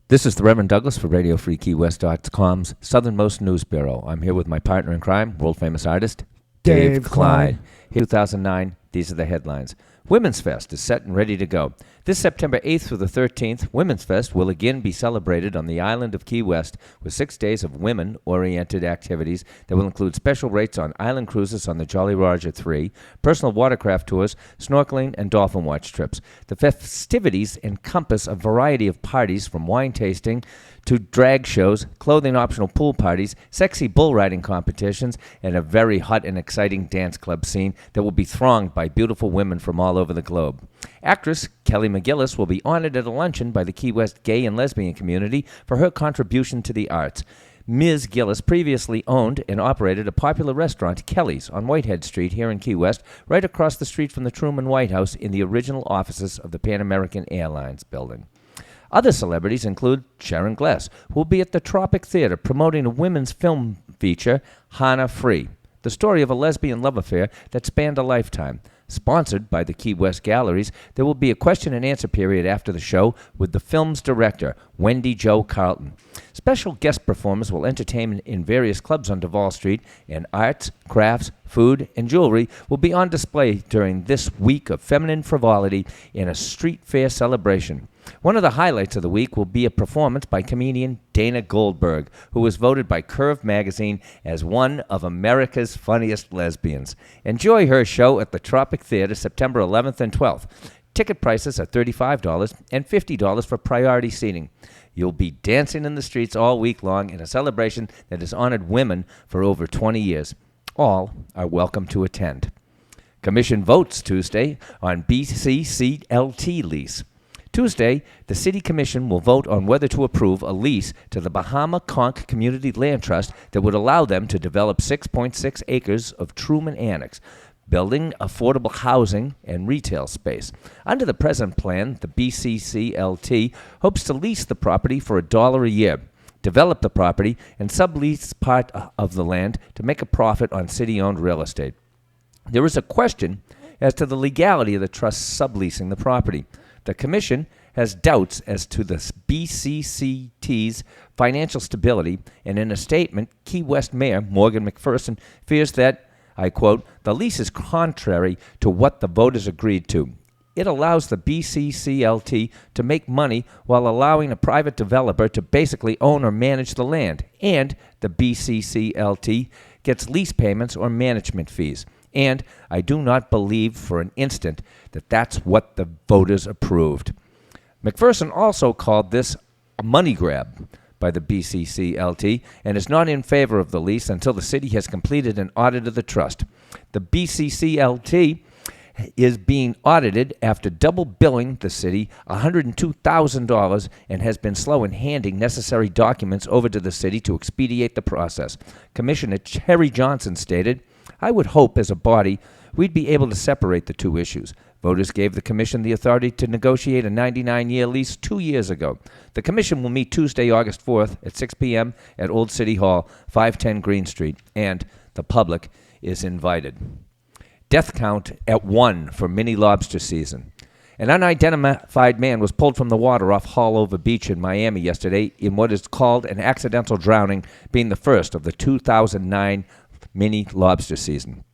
This is the Reverend Douglas for RadioFreeKeyWest.com's Southernmost News Bureau. I'm here with my partner in crime, world-famous artist, Dave Klein. Here, 2009, these are the headlines. Womensfest is set and ready to go. This September 8th through the 13th, Womensfest will again be celebrated on the island of Key West with 6 days of women-oriented activities that will include special rates on island cruises on the Jolly Roger 3, personal watercraft tours, snorkeling, and dolphin watch trips. The festivities encompass a variety of parties from wine tasting to drag shows, clothing-optional pool parties, sexy bull riding competitions, and a very hot and exciting dance club scene that will be thronged by beautiful women from all over the globe. Actress Kelly McGillis will be honored at a luncheon by the Key West gay and lesbian community for her contribution to the arts. Ms. Gillis previously owned and operated a popular restaurant, Kelly's, on Whitehead Street here in Key West, right across the street from the Truman White House in the original offices of the Pan American Airlines building. Other celebrities include Sharon Gless, who will be at the Tropic Theater promoting a women's film feature, Hannah Free, the story of a lesbian love affair that spanned a lifetime. Sponsored by the Key West Galleries, there will be a question and answer period after the show with the film's director, Wendy Jo Carlton. Special guest performers will entertain in various clubs on Duval Street, and arts, crafts, food, and jewelry will be on display during this week of feminine frivolity in a street fair celebration. One of the highlights of the week will be a performance by comedian Dana Goldberg, who was voted by Curve magazine as one of America's funniest lesbians. Enjoy her show at the Tropic Theater September 11th and 12th. Ticket prices are $35 and $50 for priority seating. You'll be dancing in the streets all week long in a celebration that has honored women for over 20 years. All are welcome to attend. Commission votes Tuesday on BCCLT lease. Tuesday, the City Commission will vote on whether to approve a lease to the Bahama Conch Community Land Trust that would allow them to develop 6.6 acres of Truman Annex, building affordable housing and retail space. Under the present plan, the BCCLT hopes to lease the property for $1 a year, develop the property, and sublease part of the land to make a profit on city-owned real estate. There is a question as to the legality of the trust subleasing the property. The Commission has doubts as to the BCCT's financial stability, and in a statement, Key West Mayor Morgan McPherson fears that, I quote, the lease is contrary to what the voters agreed to. It allows the BCCLT to make money while allowing a private developer to basically own or manage the land, and the BCCLT gets lease payments or management fees. And I do not believe for an instant that that's what the voters approved. McPherson also called this a money grab by the BCCLT and is not in favor of the lease until the city has completed an audit of the trust. The BCCLT is being audited after double billing the city $102,000 and has been slow in handing necessary documents over to the city to expedite the process. Commissioner Terry Johnson stated, I would hope as a body we'd be able to separate the two issues. Voters gave the Commission the authority to negotiate a 99-year lease 2 years ago. The Commission will meet Tuesday, August 4th at 6 p.m. at Old City Hall, 510 Green Street, and the public is invited. Death count at 1 for mini lobster season. An unidentified man was pulled from the water off Haulover Beach in Miami yesterday in what is called an accidental drowning, being the first of the 2009 mini lobster season.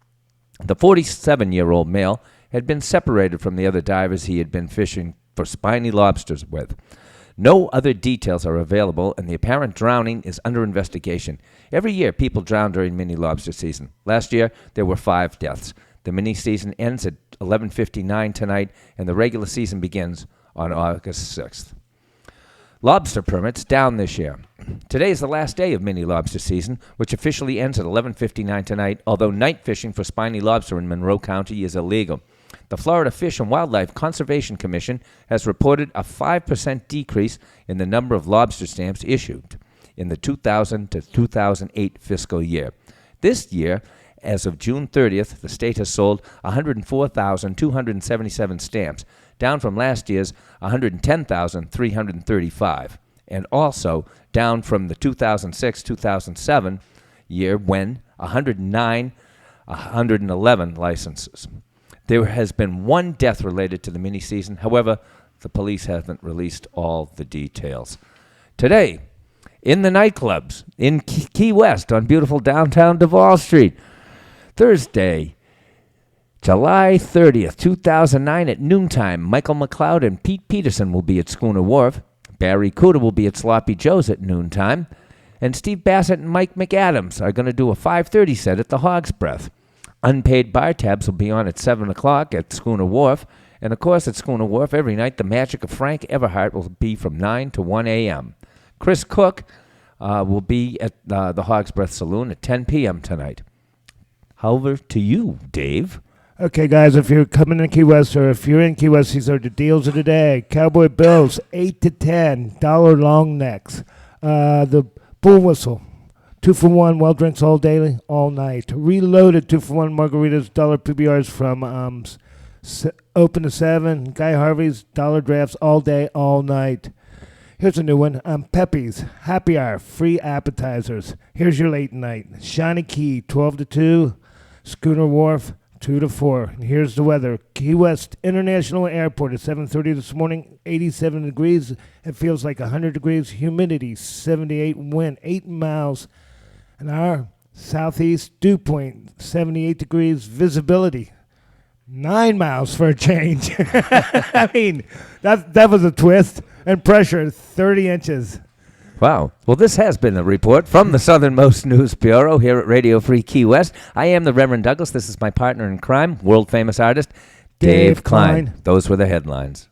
The 47-year-old male had been separated from the other divers he had been fishing for spiny lobsters with. No other details are available, and the apparent drowning is under investigation. Every year, people drown during mini lobster season. Last year, there were 5 deaths. The mini season ends at 11:59 tonight, and the regular season begins on August 6th. Lobster permits down this year. Today is the last day of mini lobster season, which officially ends at 11:59 tonight, although night fishing for spiny lobster in Monroe County is illegal. The Florida Fish and Wildlife Conservation Commission has reported a 5% decrease in the number of lobster stamps issued in the 2000 to 2008 fiscal year. This year, as of June 30th, the state has sold 104,277 stamps, down from last year's 110,335, and also down from the 2006-2007 year when 111 licenses. There has been 1 death related to the mini-season. However, the police haven't released all the details. Today, in the nightclubs in Key West on beautiful downtown Duval Street. Thursday, July 30th, 2009 at noontime, Michael McLeod and Pete Peterson will be at Schooner Wharf. Barry Cooter will be at Sloppy Joe's at noontime. And Steve Bassett and Mike McAdams are going to do a 5:30 set at the Hog's Breath. Unpaid bar tabs will be on at 7 o'clock at Schooner Wharf. And, of course, at Schooner Wharf, every night, the magic of Frank Everhart will be from 9 to 1 a.m. Chris Cook will be at the Hog's Breath Saloon at 10 p.m. tonight. Over to you, Dave. Okay, guys, if you're coming to Key West or if you're in Key West, these are the deals of the day. Cowboy Bills, 8 to 10, dollar long necks. The Bull Whistle, 2-for-1, well drinks all day, all night. Reloaded, 2-for-1 margaritas, dollar PBRs from open to 7. Guy Harvey's, dollar drafts all day, all night. Here's a new one. Pepe's, happy hour, free appetizers. Here's your late night. Shiny Key, 12 to 2. Schooner Wharf, 2 to 4. And here's the weather. Key West International Airport at 7:30 this morning, 87 degrees. It feels like 100 degrees. Humidity, 78. Wind, 8 miles an hour. Southeast dew point, 78 degrees. Visibility, 9 miles for a change. I mean, that was a twist. And pressure, 30 inches. Wow. Well, this has been a report from the Southernmost News Bureau here at Radio Free Key West. I am the Reverend Douglas. This is my partner in crime, world-famous artist, Dave Klein. Those were the headlines.